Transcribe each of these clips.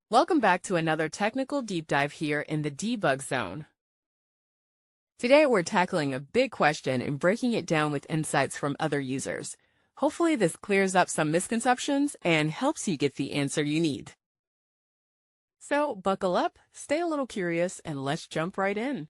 Welcome back to another technical deep dive here in the debug zone. Today we're tackling a big question and breaking it down with insights from other users. Hopefully this clears up some misconceptions and helps you get the answer you need. So buckle up, stay a little curious, and let's jump right in.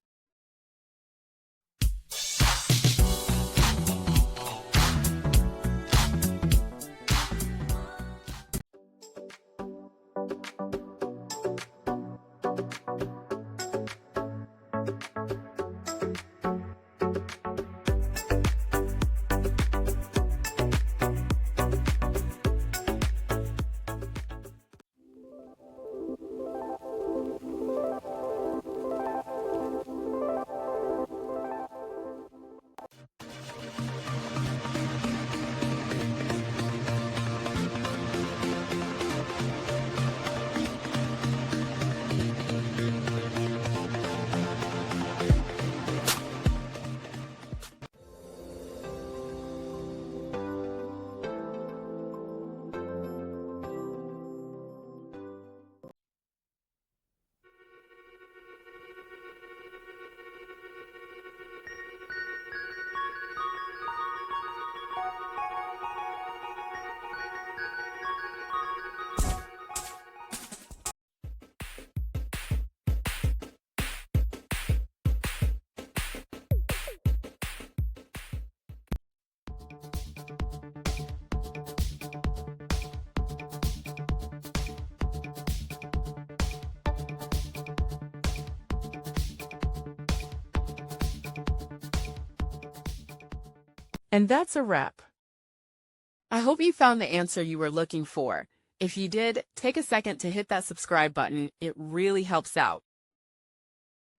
And that's a wrap. I hope you found the answer you were looking for. If you did, take a second to hit that subscribe button. It really helps out.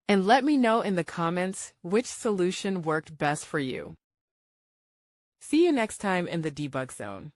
And let me know in the comments which solution worked best for you. See you next time in the debug zone.